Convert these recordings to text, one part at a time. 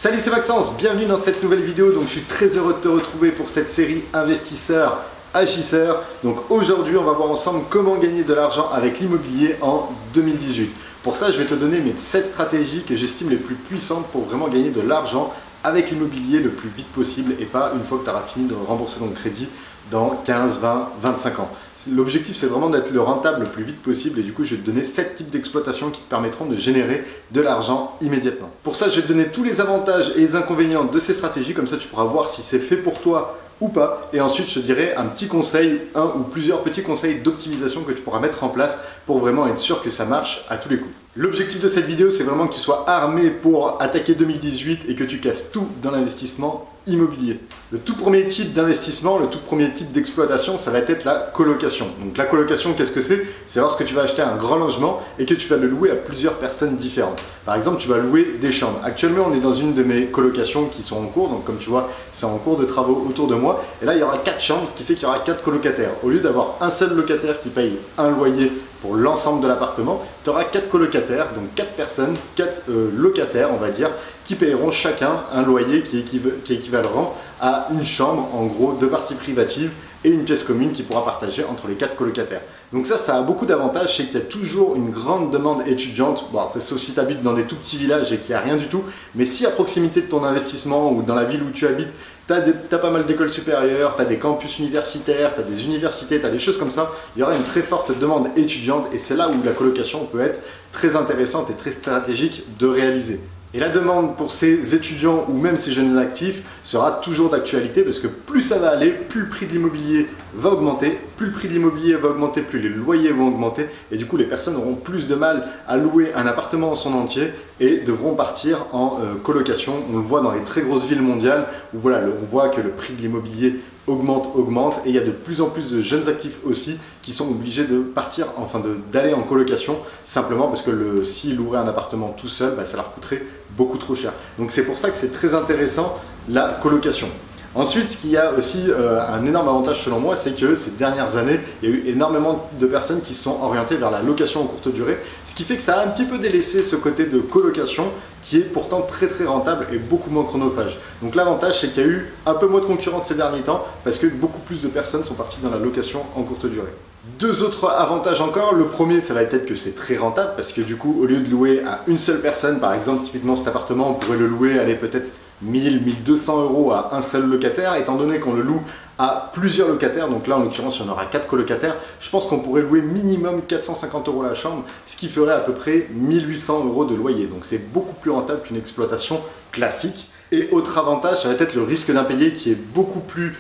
Salut, c'est Maxence, bienvenue dans cette nouvelle vidéo. Donc je suis très heureux de te retrouver pour cette série investisseurs agisseurs. Donc aujourd'hui on va voir ensemble comment gagner de l'argent avec l'immobilier en 2018. Pour ça je vais te donner mes 7 stratégies que j'estime les plus puissantes pour vraiment gagner de l'argent avec l'immobilier le plus vite possible et pas une fois que tu auras fini de rembourser ton crédit dans 15, 20, 25 ans. L'objectif c'est vraiment d'être le rentable le plus vite possible et du coup je vais te donner 7 types d'exploitation qui te permettront de générer de l'argent immédiatement. Pour ça je vais te donner tous les avantages et les inconvénients de ces stratégies, comme ça tu pourras voir si c'est fait pour toi ou pas. Et ensuite je te dirai un petit conseil, un ou plusieurs petits conseils d'optimisation que tu pourras mettre en place pour vraiment être sûr que ça marche à tous les coups. L'objectif de cette vidéo c'est vraiment que tu sois armé pour attaquer 2018 et que tu casses tout dans l'investissement immobilier. Le tout premier type d'investissement, le tout premier type d'exploitation, ça va être la colocation. Donc la colocation, qu'est-ce que c'est? C'est lorsque tu vas acheter un grand logement et que tu vas le louer à plusieurs personnes différentes. Par exemple, tu vas louer des chambres. Actuellement, on est dans une de mes colocations qui sont en cours. Donc comme tu vois, c'est en cours de travaux autour de moi. Et là, il y aura 4 chambres, ce qui fait qu'il y aura 4 colocataires. Au lieu d'avoir un seul locataire qui paye un loyer pour l'ensemble de l'appartement, tu auras 4 colocataires, donc 4 personnes, 4 locataires, on va dire, qui paieront chacun un loyer qui est équivalent à une chambre, en gros 2 parties privatives et une pièce commune qui pourra partager entre les 4 colocataires. Donc ça a beaucoup d'avantages, c'est qu'il y a toujours une grande demande étudiante. Bon après, sauf si tu habites dans des tout petits villages et qu'il n'y a rien du tout, mais si à proximité de ton investissement ou dans la ville où tu habites, tu as pas mal d'écoles supérieures, tu as des campus universitaires, tu as des universités, tu as des choses comme ça, il y aura une très forte demande étudiante et c'est là où la colocation peut être très intéressante et très stratégique de réaliser. Et la demande pour ces étudiants ou même ces jeunes actifs sera toujours d'actualité parce que plus ça va aller, plus le prix de l'immobilier va augmenter, plus le prix de l'immobilier va augmenter, plus les loyers vont augmenter et du coup les personnes auront plus de mal à louer un appartement en son entier et devront partir en colocation. On le voit dans les très grosses villes mondiales où voilà, on voit que le prix de l'immobilier augmente et il y a de plus en plus de jeunes actifs aussi qui sont obligés de partir, enfin d'aller en colocation simplement parce que s'ils loueraient un appartement tout seul, ça leur coûterait beaucoup trop cher. Donc c'est pour ça que c'est très intéressant la colocation. Ensuite, ce qui a aussi un énorme avantage selon moi, c'est que ces dernières années, il y a eu énormément de personnes qui se sont orientées vers la location en courte durée, ce qui fait que ça a un petit peu délaissé ce côté de colocation qui est pourtant très rentable et beaucoup moins chronophage. Donc l'avantage, c'est qu'il y a eu un peu moins de concurrence ces derniers temps parce que beaucoup plus de personnes sont parties dans la location en courte durée. 2 autres avantages encore. Le premier, ça va être que c'est très rentable parce que du coup, au lieu de louer à une seule personne, par exemple, typiquement cet appartement, on pourrait le louer, allez, peut-être 1000, 1200 euros à un seul locataire, étant donné qu'on le loue à plusieurs locataires, donc là en l'occurrence il y en aura 4 colocataires, je pense qu'on pourrait louer minimum 450 euros la chambre, ce qui ferait à peu près 1800 euros de loyer, donc c'est beaucoup plus rentable qu'une exploitation classique. Et autre avantage, ça va être le risque d'impayé qui est beaucoup plus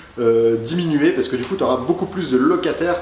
diminué parce que du coup tu auras beaucoup plus de locataires.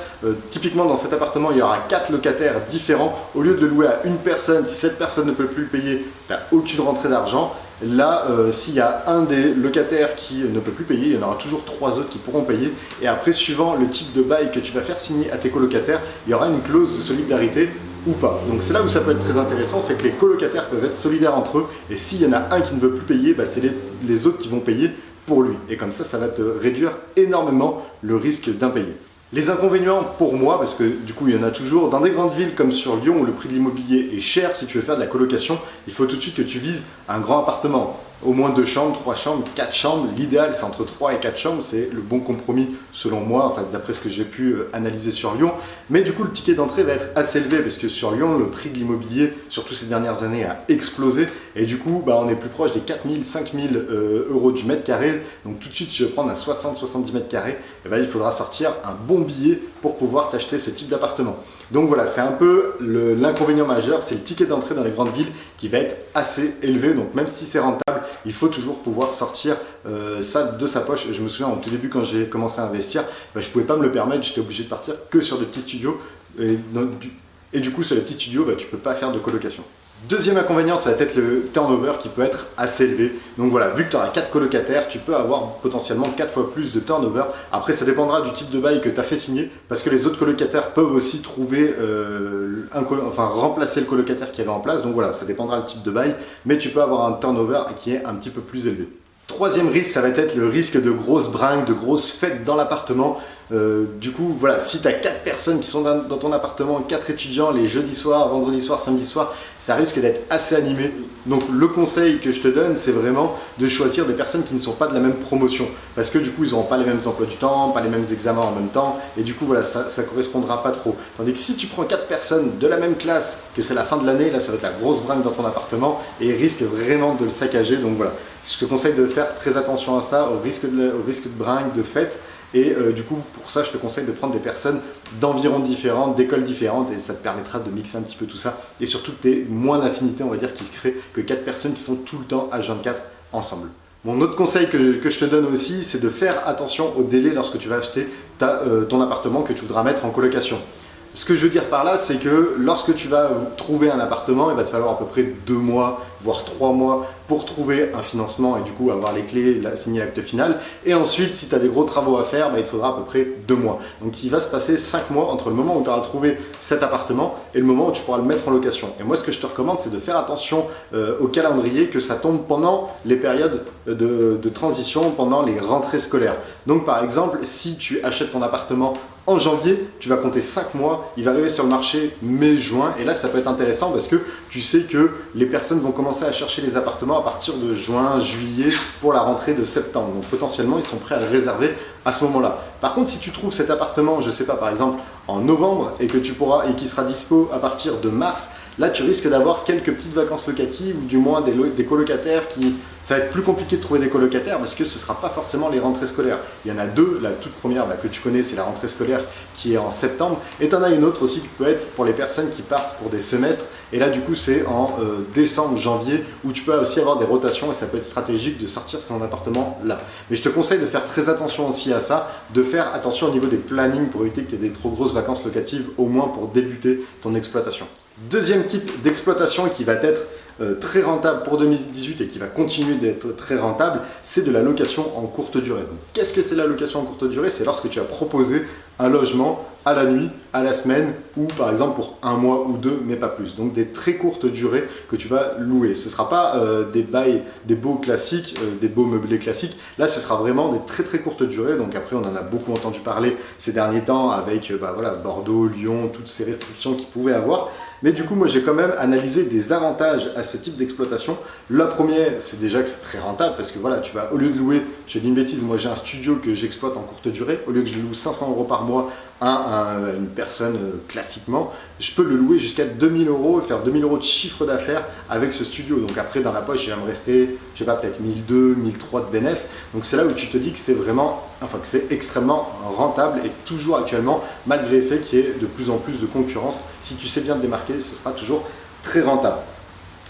Typiquement dans cet appartement il y aura 4 locataires différents, au lieu de le louer à une personne, si cette personne ne peut plus le payer, tu n'as aucune rentrée d'argent. Là, s'il y a un des locataires qui ne peut plus payer, il y en aura toujours 3 autres qui pourront payer. Et après, suivant le type de bail que tu vas faire signer à tes colocataires, il y aura une clause de solidarité ou pas. Donc c'est là où ça peut être très intéressant, c'est que les colocataires peuvent être solidaires entre eux. Et s'il y en a un qui ne veut plus payer, c'est les autres qui vont payer pour lui. Et comme ça va te réduire énormément le risque d'impayé. Les inconvénients pour moi, parce que du coup il y en a toujours, dans des grandes villes comme sur Lyon où le prix de l'immobilier est cher, si tu veux faire de la colocation, il faut tout de suite que tu vises un grand appartement. Au moins 2 chambres, 3 chambres, 4 chambres. L'idéal c'est entre 3 et 4 chambres, c'est le bon compromis selon moi, enfin d'après ce que j'ai pu analyser sur Lyon. Mais du coup le ticket d'entrée va être assez élevé parce que sur Lyon le prix de l'immobilier, surtout ces dernières années, a explosé. Et du coup on est plus proche des 4000, 5000 euros du mètre carré. Donc tout de suite si tu veux prendre un 60-70 mètres carrés, il faudra sortir un bon billet pour pouvoir t'acheter ce type d'appartement. Donc voilà, c'est un peu l'inconvénient majeur, c'est le ticket d'entrée dans les grandes villes qui va être assez élevé. Donc même si c'est rentable, il faut toujours pouvoir sortir ça de sa poche. Je me souviens au tout début quand j'ai commencé à investir, je ne pouvais pas me le permettre, j'étais obligé de partir que sur des petits studios. Et du coup sur les petits studios, tu ne peux pas faire de colocation. Deuxième inconvénient, ça va être le turnover qui peut être assez élevé. Donc voilà, vu que tu auras 4 colocataires, tu peux avoir potentiellement 4 fois plus de turnover. Après, ça dépendra du type de bail que tu as fait signer parce que les autres colocataires peuvent aussi trouver, remplacer le colocataire qui avait en place. Donc voilà, ça dépendra du type de bail, mais tu peux avoir un turnover qui est un petit peu plus élevé. Troisième risque, ça va être le risque de grosses bringues, de grosses fêtes dans l'appartement. Du coup, voilà, si tu as 4 personnes qui sont dans ton appartement, 4 étudiants, les jeudis soirs, vendredis soirs, samedi soir, ça risque d'être assez animé. Donc le conseil que je te donne, c'est vraiment de choisir des personnes qui ne sont pas de la même promotion. Parce que du coup, ils n'auront pas les mêmes emplois du temps, pas les mêmes examens en même temps. Et du coup, voilà, ça ne correspondra pas trop. Tandis que si tu prends 4 personnes de la même classe, que c'est la fin de l'année, là, ça va être la grosse bringue dans ton appartement et ils risquent vraiment de le saccager. Donc voilà, je te conseille de faire très attention à ça, au risque de bringue, de fête. Et du coup, pour ça, je te conseille de prendre des personnes d'environs différentes, d'écoles différentes, et ça te permettra de mixer un petit peu tout ça. Et surtout que tu aies moins d'affinités, on va dire, qui se créent que 4 personnes qui sont tout le temps H24 ensemble. Mon autre conseil que je te donne aussi, c'est de faire attention au délai lorsque tu vas acheter ton appartement que tu voudras mettre en colocation. Ce que je veux dire par là, c'est que lorsque tu vas trouver un appartement, il va te falloir à peu près 2 mois, voire 3 mois pour trouver un financement et du coup avoir les clés, signer l'acte final. Et ensuite, si tu as des gros travaux à faire, il te faudra à peu près 2 mois. Donc il va se passer 5 mois entre le moment où tu auras trouvé cet appartement et le moment où tu pourras le mettre en location. Et moi, ce que je te recommande, c'est de faire attention au calendrier, que ça tombe pendant les périodes de transition, pendant les rentrées scolaires. Donc par exemple, si tu achètes ton appartement en janvier, tu vas compter 5 mois, il va arriver sur le marché mai-juin et là ça peut être intéressant parce que tu sais que les personnes vont commencer à chercher les appartements à partir de juin, juillet pour la rentrée de septembre. Donc potentiellement ils sont prêts à le réserver à ce moment-là. Par contre, si tu trouves cet appartement, je sais pas, par exemple en novembre et qui sera dispo à partir de mars, là tu risques d'avoir quelques petites vacances locatives ou du moins des colocataires ça va être plus compliqué de trouver des colocataires parce que ce ne sera pas forcément les rentrées scolaires. Il y en a 2, la toute première que tu connais, c'est la rentrée scolaire qui est en septembre. Et tu en as une autre aussi qui peut être pour les personnes qui partent pour des semestres. Et là du coup c'est en décembre, janvier où tu peux aussi avoir des rotations et ça peut être stratégique de sortir son appartement là. Mais je te conseille de faire très attention aussi à ça, de faire attention au niveau des plannings pour éviter que tu aies des trop grosses vacances locatives, au moins pour débuter ton exploitation. Deuxième type d'exploitation qui va être très rentable pour 2018 et qui va continuer d'être très rentable, c'est de la location en courte durée. Qu'est-ce que c'est la location en courte durée? C'est lorsque tu as proposé un logement à la nuit, à la semaine ou par exemple pour 1 mois ou 2 mais pas plus. Donc des très courtes durées que tu vas louer. Ce ne sera pas des bails, des baux classiques, des baux meublés classiques. Là ce sera vraiment des très très courtes durées. Donc après on en a beaucoup entendu parler ces derniers temps avec Bordeaux, Lyon, toutes ces restrictions qu'ils pouvaient avoir. Mais du coup, moi, j'ai quand même analysé des avantages à ce type d'exploitation. La première, c'est déjà que c'est très rentable parce que voilà, tu vas, au lieu de louer, je dis une bêtise, moi j'ai un studio que j'exploite en courte durée, au lieu que je le loue 500 € par mois à une personne classiquement, je peux le louer jusqu'à 2000 € et faire 2000 € de chiffre d'affaires avec ce studio. Donc après, dans la poche, il va me rester, je sais pas, peut-être 1200, 1300 de bénéfices. Donc c'est là où tu te dis que c'est vraiment, que c'est extrêmement rentable et toujours actuellement, malgré le fait qu'il y ait de plus en plus de concurrence, si tu sais bien te démarquer, ce sera toujours très rentable.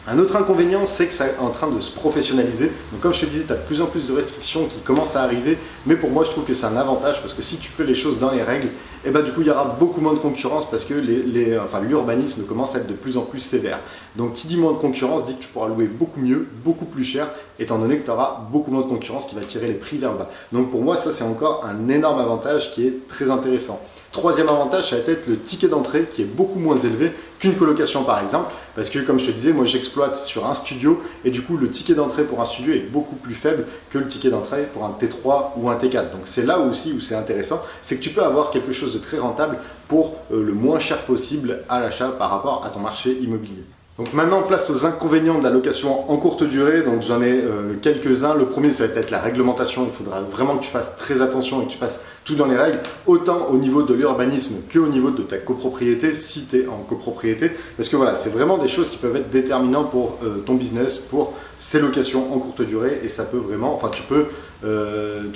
Un autre inconvénient, c'est que ça est en train de se professionnaliser. Donc comme je te disais, tu as de plus en plus de restrictions qui commencent à arriver. Mais pour moi, je trouve que c'est un avantage parce que si tu fais les choses dans les règles, du coup, il y aura beaucoup moins de concurrence parce que l'urbanisme commence à être de plus en plus sévère. Donc qui dit moins de concurrence dit que tu pourras louer beaucoup mieux, beaucoup plus cher, étant donné que tu auras beaucoup moins de concurrence qui va tirer les prix vers le bas. Donc pour moi, ça c'est encore un énorme avantage qui est très intéressant. Troisième avantage, ça va être le ticket d'entrée qui est beaucoup moins élevé qu'une colocation par exemple, parce que comme je te disais, moi j'exploite sur un studio et du coup le ticket d'entrée pour un studio est beaucoup plus faible que le ticket d'entrée pour un T3 ou un T4. Donc c'est là aussi où c'est intéressant, c'est que tu peux avoir quelque chose de très rentable pour le moins cher possible à l'achat par rapport à ton marché immobilier. Donc maintenant, place aux inconvénients de la location en courte durée. Donc j'en ai quelques-uns. Le premier, ça va être la réglementation. Il faudra vraiment que tu fasses très attention et que tu fasses tout dans les règles, autant au niveau de l'urbanisme qu'au niveau de ta copropriété, si tu es en copropriété. Parce que voilà, c'est vraiment des choses qui peuvent être déterminantes pour ton business, pour ces locations en courte durée. Et ça peut vraiment, tu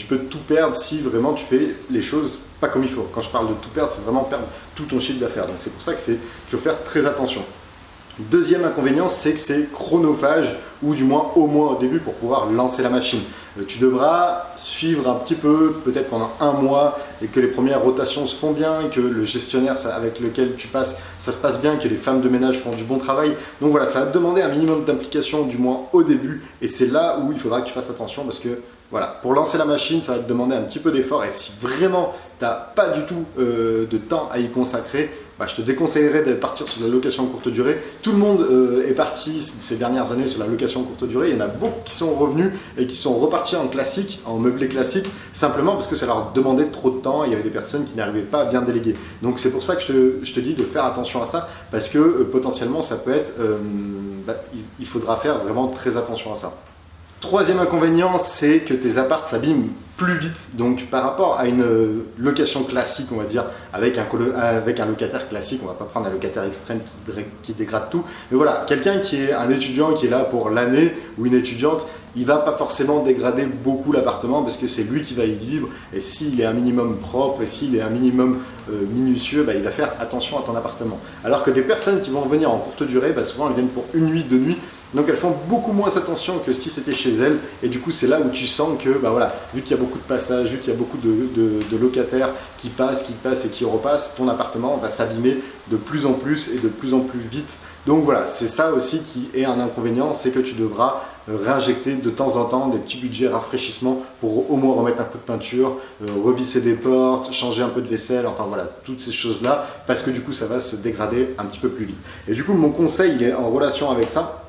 peux tout perdre si vraiment tu fais les choses pas comme il faut. Quand je parle de tout perdre, c'est vraiment perdre tout ton chiffre d'affaires. Donc c'est pour ça qu'il faut faire très attention. Deuxième inconvénient, c'est que c'est chronophage, ou du moins au moins au début pour pouvoir lancer la machine. Tu devras suivre un petit peu, peut-être pendant 1 mois, et que les premières rotations se font bien, que le gestionnaire avec lequel tu passes, ça se passe bien, que les femmes de ménage font du bon travail. Donc voilà, ça va te demander un minimum d'implication, du moins au début, et c'est là où il faudra que tu fasses attention parce que voilà, pour lancer la machine, ça va te demander un petit peu d'effort et si vraiment tu n'as pas du tout de temps à y consacrer, je te déconseillerais de partir sur la location courte durée. Tout le monde est parti ces dernières années sur la location courte durée. Il y en a beaucoup qui sont revenus et qui sont repartis en classique, en meublé classique, simplement parce que ça leur demandait trop de temps. Il y avait des personnes qui n'arrivaient pas à bien déléguer. Donc c'est pour ça que je te dis de faire attention à ça, parce que potentiellement ça peut être, il faudra faire vraiment très attention à ça. Troisième inconvénient, c'est que tes apparts s'abîment plus vite. Donc par rapport à une location classique, on va dire, avec un locataire classique, on va pas prendre un locataire extrême qui dégrade tout, mais voilà, quelqu'un qui est un étudiant qui est là pour l'année, ou une étudiante, il va pas forcément dégrader beaucoup l'appartement parce que c'est lui qui va y vivre, et s'il est un minimum propre et s'il est un minimum minutieux, il va faire attention à ton appartement. Alors que des personnes qui vont venir en courte durée, souvent elles viennent pour une nuit, 2 nuits, donc elles font beaucoup moins attention que si c'était chez elles, et du coup c'est là où tu sens que vu qu'il y a beaucoup de passages, vu qu'il y a beaucoup de locataires qui passent et qui repassent, ton appartement va s'abîmer de plus en plus et de plus en plus vite. Donc voilà, c'est ça aussi qui est un inconvénient, c'est que tu devras réinjecter de temps en temps des petits budgets rafraîchissement pour au moins remettre un coup de peinture, revisser des portes, changer un peu de vaisselle, enfin voilà, toutes ces choses-là, parce que du coup ça va se dégrader un petit peu plus vite. Et du coup mon conseil, il est en relation avec ça,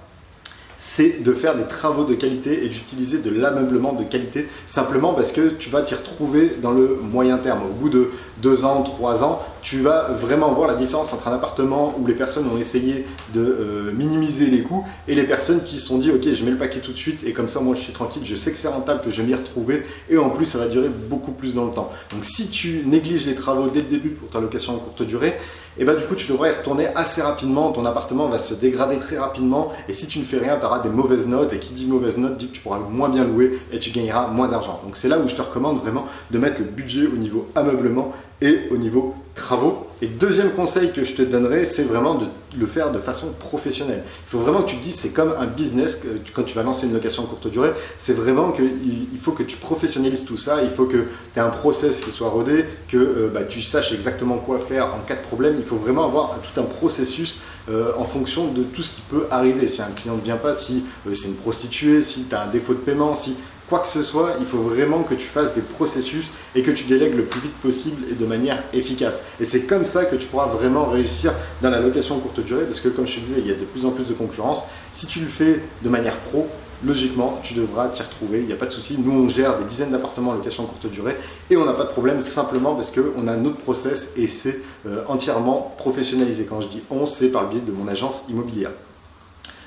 c'est de faire des travaux de qualité et d'utiliser de l'ameublement de qualité, simplement parce que tu vas t'y retrouver dans le moyen terme. Au bout de 2 ans, 3 ans, tu vas vraiment voir la différence entre un appartement où les personnes ont essayé de minimiser les coûts et les personnes qui se sont dit ok, je mets le paquet tout de suite et comme ça moi je suis tranquille, je sais que c'est rentable, que je vais m'y retrouver, et en plus ça va durer beaucoup plus dans le temps. Donc si tu négliges les travaux dès le début pour ta location en courte durée, et du coup tu devrais y retourner assez rapidement, ton appartement va se dégrader très rapidement, et si tu ne fais rien, tu auras des mauvaises notes, et qui dit mauvaise note dit que tu pourras moins bien louer et tu gagneras moins d'argent. Donc c'est là où je te recommande vraiment de mettre le budget au niveau ameublement et au niveau travaux. Et deuxième conseil que je te donnerai, c'est vraiment de le faire de façon professionnelle. Il faut vraiment que tu te dises, c'est comme un business, quand tu vas lancer une location courte durée, c'est vraiment qu'il faut que tu professionnalises tout ça, il faut que tu aies un process qui soit rodé, que tu saches exactement quoi faire en cas de problème. Il faut vraiment avoir tout un processus en fonction de tout ce qui peut arriver. Si un client ne vient pas, si c'est une prostituée, si tu as un défaut de paiement, si quoi que ce soit, il faut vraiment que tu fasses des processus et que tu délègues le plus vite possible et de manière efficace. Et c'est comme ça que tu pourras vraiment réussir dans la location courte durée, parce que comme je te disais, il y a de plus en plus de concurrence. Si tu le fais de manière pro, logiquement, tu devras t'y retrouver, il n'y a pas de souci. Nous, on gère des dizaines d'appartements en location courte durée et on n'a pas de problème, simplement parce qu'on a notre process et c'est entièrement professionnalisé. Quand je dis on, c'est par le biais de mon agence immobilière.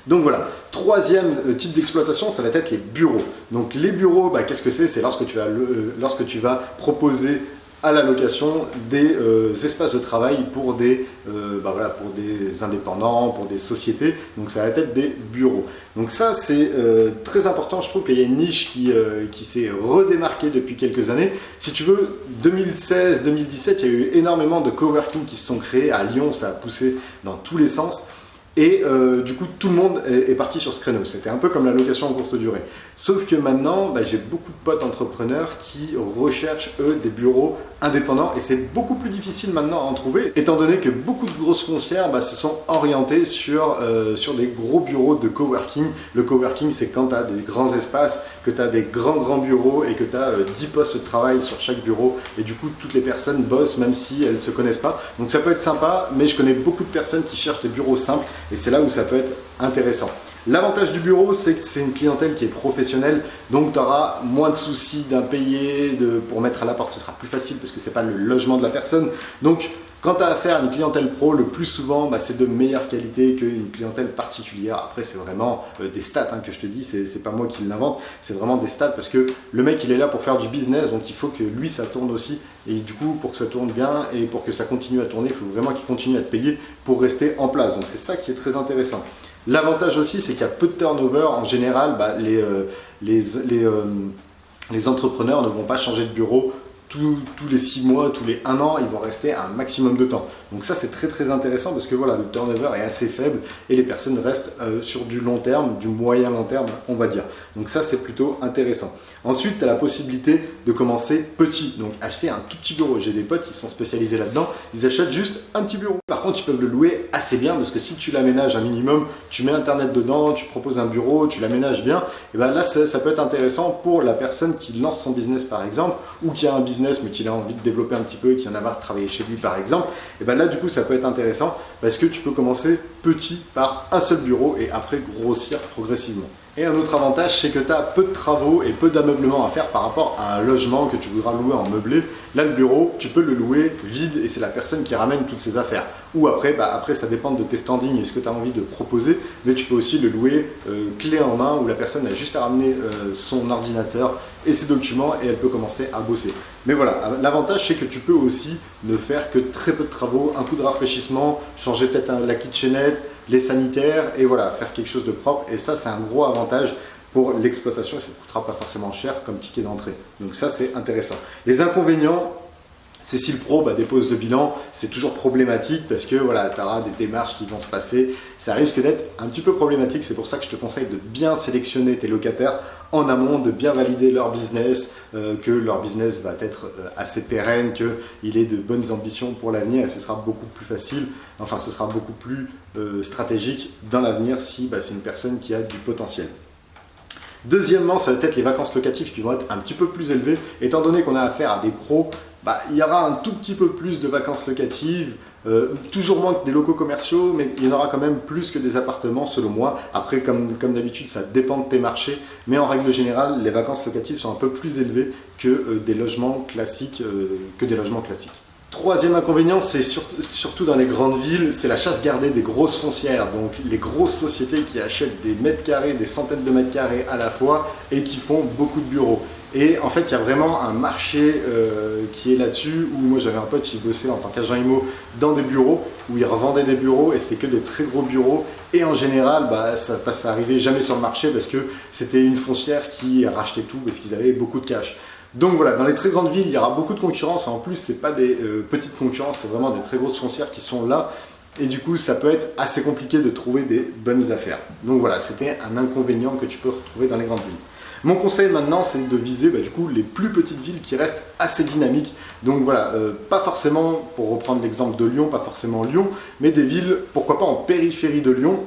Donc voilà, troisième type d'exploitation, ça va être les bureaux. Donc les bureaux, qu'est-ce que c'est? C'est lorsque tu vas proposer à la location des espaces de travail pour des indépendants, pour des sociétés. Donc ça va être des bureaux. Donc ça c'est très important. Je trouve qu'il y a une niche qui s'est redémarquée depuis quelques années. Si tu veux, 2016-2017, il y a eu énormément de coworking qui se sont créés. À Lyon, ça a poussé dans tous les sens. Et du coup, tout le monde est parti sur ce créneau. C'était un peu comme la location en courte durée. Sauf que maintenant, j'ai beaucoup de potes entrepreneurs qui recherchent, eux, des bureaux indépendants. Et c'est beaucoup plus difficile maintenant à en trouver, étant donné que beaucoup de grosses foncières se sont orientées sur des gros bureaux de coworking. Le coworking, c'est quand tu as des grands espaces, que tu as des grands bureaux et que tu as 10 postes de travail sur chaque bureau. Et du coup, toutes les personnes bossent même si elles ne se connaissent pas. Donc ça peut être sympa, mais je connais beaucoup de personnes qui cherchent des bureaux simples. Et c'est là où ça peut être intéressant. L'avantage du bureau, c'est que c'est une clientèle qui est professionnelle, donc tu auras moins de soucis d'impayés, pour mettre à la porte, ce sera plus facile parce que ce n'est pas le logement de la personne. Donc quand tu as affaire à une clientèle pro, le plus souvent, c'est de meilleure qualité qu'une clientèle particulière. Après, c'est vraiment des stats que je te dis, c'est pas moi qui l'invente, c'est vraiment des stats parce que le mec, il est là pour faire du business, donc il faut que lui, ça tourne aussi. Et du coup, pour que ça tourne bien et pour que ça continue à tourner, il faut vraiment qu'il continue à te payer pour rester en place. Donc c'est ça qui est très intéressant. L'avantage aussi, c'est qu'il y a peu de turnover. En général, les entrepreneurs ne vont pas changer de bureau tous les 6 mois, tous les 1 an, ils vont rester un maximum de temps. Donc ça, c'est très très intéressant parce que voilà, le turnover est assez faible et les personnes restent sur du long terme, du moyen long terme, on va dire. Donc ça, c'est plutôt intéressant. Ensuite, tu as la possibilité de commencer petit, donc acheter un tout petit bureau. J'ai des potes qui sont spécialisés là-dedans, ils achètent juste un petit bureau. Par contre, ils peuvent le louer assez bien parce que si tu l'aménages un minimum, tu mets internet dedans, tu proposes un bureau, tu l'aménages bien, et là, ça peut être intéressant pour la personne qui lance son business par exemple ou qui a un business business mais qu'il a envie de développer un petit peu et qu'il en a marre de travailler chez lui par exemple, et ben là du coup ça peut être intéressant parce que tu peux commencer petit par un seul bureau et après grossir progressivement. Et un autre avantage, c'est que tu as peu de travaux et peu d'ameublement à faire par rapport à un logement que tu voudras louer en meublé. Là, le bureau, tu peux le louer vide et c'est la personne qui ramène toutes ses affaires. Ou après, après ça dépend de tes standings et ce que tu as envie de proposer, mais tu peux aussi le louer clé en main où la personne a juste à ramener son ordinateur et ses documents et elle peut commencer à bosser. Mais voilà, l'avantage c'est que tu peux aussi ne faire que très peu de travaux, un coup de rafraîchissement, changer peut-être la kitchenette, les sanitaires et voilà, faire quelque chose de propre. Et ça, c'est un gros avantage pour l'exploitation et ça ne coûtera pas forcément cher comme ticket d'entrée. Donc ça, c'est intéressant. Les inconvénients, c'est si le pro dépose le bilan, c'est toujours problématique parce que voilà, tu auras des démarches qui vont se passer. Ça risque d'être un petit peu problématique. C'est pour ça que je te conseille de bien sélectionner tes locataires en amont, de bien valider leur business, que leur business va être assez pérenne, qu'il ait de bonnes ambitions pour l'avenir et ce sera beaucoup plus facile, enfin ce sera beaucoup plus stratégique dans l'avenir si c'est une personne qui a du potentiel. Deuxièmement, ça va être les vacances locatives qui vont être un petit peu plus élevées. Étant donné qu'on a affaire à des pros, il y aura un tout petit peu plus de vacances locatives, toujours moins que des locaux commerciaux, mais il y en aura quand même plus que des appartements selon moi. Après, comme d'habitude, ça dépend de tes marchés, mais en règle générale, les vacances locatives sont un peu plus élevées que des logements classiques. Troisième inconvénient, c'est surtout dans les grandes villes, c'est la chasse gardée des grosses foncières, donc les grosses sociétés qui achètent des mètres carrés, des centaines de mètres carrés à la fois et qui font beaucoup de bureaux. Et en fait, il y a vraiment un marché qui est là-dessus, où moi j'avais un pote qui bossait en tant qu'agent IMO dans des bureaux, où il revendait des bureaux et c'était que des très gros bureaux. Et en général, ça arrivait jamais sur le marché parce que c'était une foncière qui rachetait tout parce qu'ils avaient beaucoup de cash. Donc voilà, dans les très grandes villes, il y aura beaucoup de concurrence. En plus, c'est pas des petites concurrences, c'est vraiment des très grosses foncières qui sont là. Et du coup, ça peut être assez compliqué de trouver des bonnes affaires. Donc voilà, c'était un inconvénient que tu peux retrouver dans les grandes villes. Mon conseil maintenant, c'est de viser du coup les plus petites villes qui restent assez dynamiques. Donc voilà, pas forcément, pour reprendre l'exemple de Lyon, pas forcément Lyon, mais des villes, pourquoi pas en périphérie de Lyon,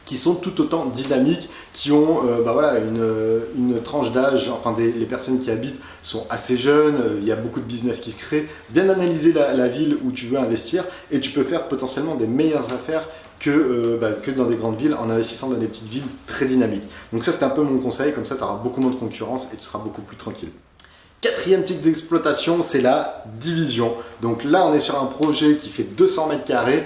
qui sont tout autant dynamiques, qui ont une tranche d'âge, enfin les personnes qui habitent sont assez jeunes, il y a beaucoup de business qui se créent. Bien analyser la ville où tu veux investir et tu peux faire potentiellement des meilleures affaires que dans des grandes villes en investissant dans des petites villes très dynamiques. Donc ça c'est un peu mon conseil, comme ça tu auras beaucoup moins de concurrence et tu seras beaucoup plus tranquille. Quatrième type d'exploitation, c'est la division. Donc là, on est sur un projet qui fait 200 mètres carrés.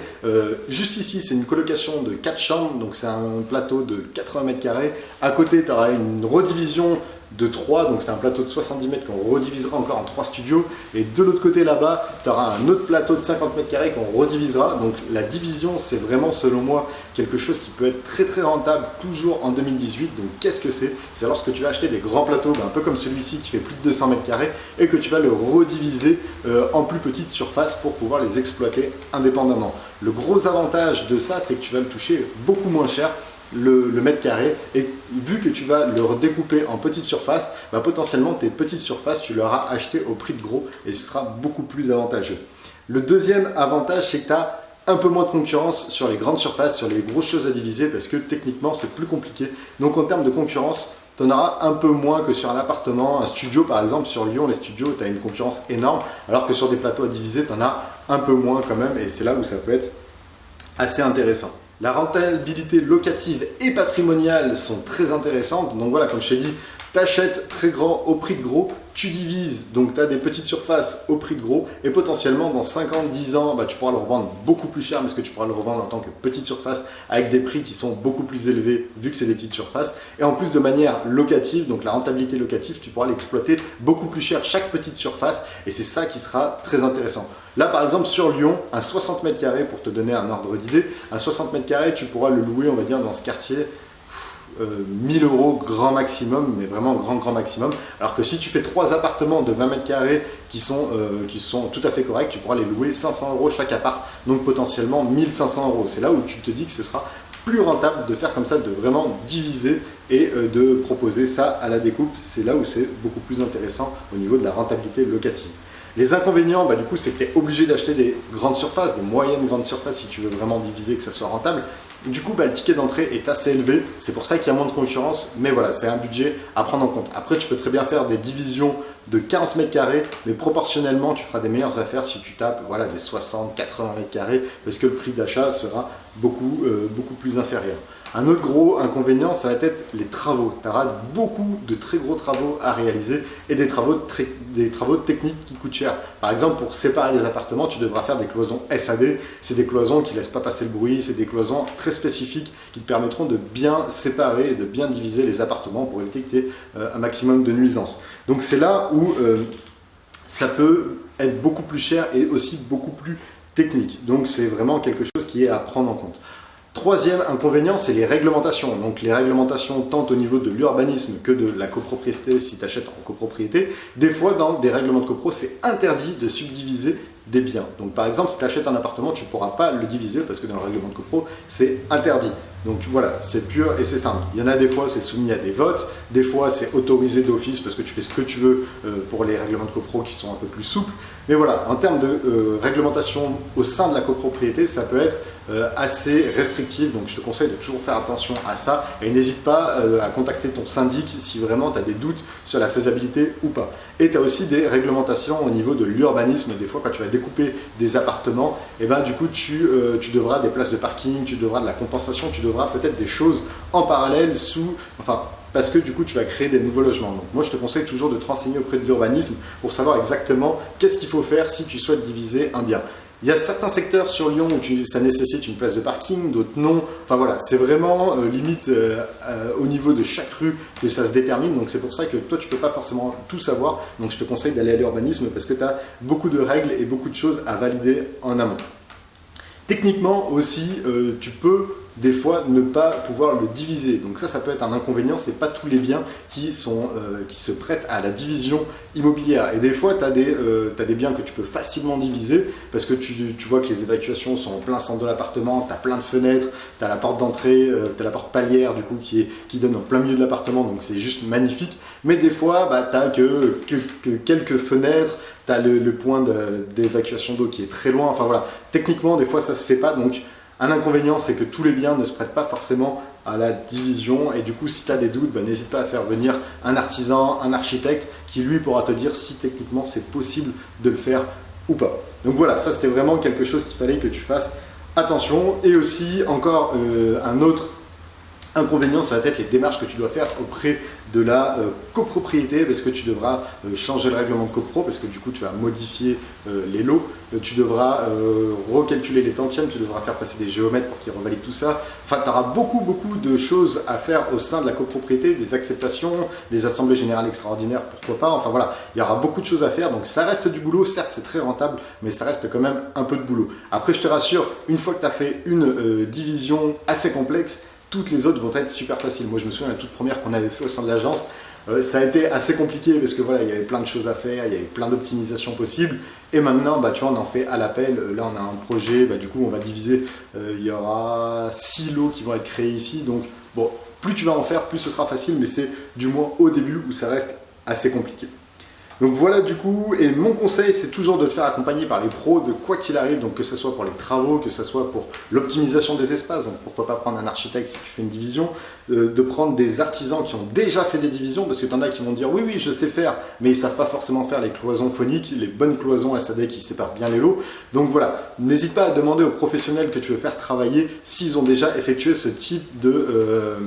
Juste ici, c'est une colocation de 4 chambres, donc c'est un plateau de 80 mètres carrés. À côté, tu auras une redivision de 3, donc c'est un plateau de 70 mètres qu'on redivisera encore en 3 studios. Et de l'autre côté là-bas, tu auras un autre plateau de 50 mètres carrés qu'on redivisera. Donc la division, c'est vraiment selon moi quelque chose qui peut être très très rentable toujours en 2018. Donc qu'est-ce que c'est? C'est lorsque tu vas acheter des grands plateaux, un peu comme celui-ci qui fait plus de 200 mètres carrés et que tu vas le rediviser en plus petites surfaces pour pouvoir les exploiter indépendamment. Le gros avantage de ça, c'est que tu vas le toucher beaucoup moins cher le mètre carré et vu que tu vas le redécouper en petites surfaces, potentiellement tes petites surfaces tu l'auras acheté au prix de gros et ce sera beaucoup plus avantageux. Le deuxième avantage, c'est que tu as un peu moins de concurrence sur les grandes surfaces, sur les grosses choses à diviser parce que techniquement c'est plus compliqué. Donc en termes de concurrence, tu en auras un peu moins que sur un appartement, un studio par exemple. Sur Lyon, les studios, tu as une concurrence énorme alors que sur des plateaux à diviser, tu en as un peu moins quand même et c'est là où ça peut être assez intéressant. La rentabilité locative et patrimoniale sont très intéressantes. Donc voilà, comme je t'ai dit, tu achètes très grand au prix de gros, tu divises, donc tu as des petites surfaces au prix de gros et potentiellement dans 5 ans, 10 ans, tu pourras le revendre beaucoup plus cher parce que tu pourras le revendre en tant que petite surface avec des prix qui sont beaucoup plus élevés vu que c'est des petites surfaces. Et en plus de manière locative, donc la rentabilité locative, tu pourras l'exploiter beaucoup plus cher chaque petite surface et c'est ça qui sera très intéressant. Là par exemple sur Lyon, un 60 mètres carrés pour te donner un ordre d'idée, un 60 mètres carrés tu pourras le louer on va dire dans ce quartier 1000 € grand maximum, mais vraiment grand maximum. Alors que si tu fais 3 appartements de 20 mètres carrés qui sont tout à fait corrects, tu pourras les louer 500 € chaque appart, donc potentiellement 1500 €. C'est là où tu te dis que ce sera plus rentable de faire comme ça, de vraiment diviser et de proposer ça à la découpe. C'est là où c'est beaucoup plus intéressant au niveau de la rentabilité locative. Les inconvénients, du coup, c'est que tu es obligé d'acheter des grandes surfaces, des moyennes grandes surfaces si tu veux vraiment diviser et que ça soit rentable. Du coup, le ticket d'entrée est assez élevé. C'est pour ça qu'il y a moins de concurrence. Mais voilà, c'est un budget à prendre en compte. Après, tu peux très bien faire des divisions de 40 mètres carrés, mais proportionnellement, tu feras des meilleures affaires si tu tapes voilà, des 60, 80 mètres carrés, parce que le prix d'achat sera beaucoup plus inférieur. Un autre gros inconvénient, ça va être les travaux. Tu auras beaucoup de très gros travaux à réaliser et des travaux techniques qui coûtent cher. Par exemple, pour séparer les appartements, tu devras faire des cloisons SAD. C'est des cloisons qui ne laissent pas passer le bruit, c'est des cloisons très spécifiques qui te permettront de bien séparer et de bien diviser les appartements pour éviter que tu aies un maximum de nuisances. Donc c'est là où ça peut être beaucoup plus cher et aussi beaucoup plus technique. Donc c'est vraiment quelque chose qui est à prendre en compte. Troisième inconvénient, c'est les réglementations. Donc les réglementations tant au niveau de l'urbanisme que de la copropriété si tu achètes en copropriété. Des fois, dans des règlements de copro, c'est interdit de subdiviser des biens. Donc par exemple, si tu achètes un appartement, tu ne pourras pas le diviser parce que dans le règlement de copro, c'est interdit. Donc voilà, c'est pur et c'est simple. Il y en a des fois, c'est soumis à des votes, des fois, c'est autorisé d'office parce que tu fais ce que tu veux pour les règlements de copro qui sont un peu plus souples. Mais voilà, en termes de réglementation au sein de la copropriété, ça peut être assez restrictif. Donc je te conseille de toujours faire attention à ça et n'hésite pas à contacter ton syndic si vraiment tu as des doutes sur la faisabilité ou pas. Et tu as aussi des réglementations au niveau de l'urbanisme. Des fois, quand tu vas découper des appartements, et ben, du coup, tu devras des places de parking, tu devras de la compensation, tu devras peut-être des choses en parallèle parce que du coup tu vas créer des nouveaux logements. Donc moi je te conseille toujours de te renseigner auprès de l'urbanisme pour savoir exactement qu'est-ce qu'il faut faire si tu souhaites diviser un bien. Il y a certains secteurs sur Lyon où ça nécessite une place de parking, d'autres non. Enfin voilà, c'est vraiment limite au niveau de chaque rue que ça se détermine. Donc c'est pour ça que toi tu peux pas forcément tout savoir. Donc je te conseille d'aller à l'urbanisme parce que tu as beaucoup de règles et beaucoup de choses à valider en amont. Techniquement aussi, tu peux des fois ne pas pouvoir le diviser. Donc ça peut être un inconvénient, c'est pas tous les biens qui se prêtent à la division immobilière. Et des fois, tu as des biens que tu peux facilement diviser parce que tu vois que les évacuations sont en plein centre de l'appartement, tu as plein de fenêtres, tu as la porte d'entrée, tu as la porte palière du coup qui donne en plein milieu de l'appartement, donc c'est juste magnifique. Mais des fois, tu n'as que quelques fenêtres, tu as le point d'évacuation d'eau qui est très loin. Enfin voilà, techniquement, des fois, ça se fait pas. Donc un inconvénient, c'est que tous les biens ne se prêtent pas forcément à la division et du coup, si tu as des doutes, n'hésite pas à faire venir un artisan, un architecte qui lui pourra te dire si techniquement c'est possible de le faire ou pas. Donc voilà, ça c'était vraiment quelque chose qu'il fallait que tu fasses attention. Et aussi, encore un autre inconvénient, ça va être les démarches que tu dois faire auprès de la copropriété parce que tu devras changer le règlement de copro parce que du coup tu vas modifier les lots, tu devras recalculer les tantièmes, tu devras faire passer des géomètres pour qu'ils revalident tout ça. Enfin, tu auras beaucoup de choses à faire au sein de la copropriété, des acceptations, des assemblées générales extraordinaires, pourquoi pas. Enfin voilà, il y aura beaucoup de choses à faire, donc ça reste du boulot. Certes, c'est très rentable, mais ça reste quand même un peu de boulot. Après, je te rassure, une fois que tu as fait une division assez complexe, toutes les autres vont être super faciles. Moi, je me souviens, la toute première qu'on avait fait au sein de l'agence, ça a été assez compliqué parce que voilà, il y avait plein de choses à faire, il y avait plein d'optimisations possibles. Et maintenant, tu vois, on en fait à l'appel. Là, on a un projet, du coup, on va diviser. Il y aura 6 lots qui vont être créés ici. Donc, bon, plus tu vas en faire, plus ce sera facile, mais c'est du moins au début où ça reste assez compliqué. Donc voilà du coup, et mon conseil c'est toujours de te faire accompagner par les pros de quoi qu'il arrive, donc que ce soit pour les travaux, que ce soit pour l'optimisation des espaces, donc pourquoi pas prendre un architecte si tu fais une division, de prendre des artisans qui ont déjà fait des divisions, parce que tu en as qui vont dire oui je sais faire, mais ils ne savent pas forcément faire les cloisons phoniques, les bonnes cloisons SAD qui séparent bien les lots. Donc voilà, n'hésite pas à demander aux professionnels que tu veux faire travailler s'ils ont déjà effectué ce type de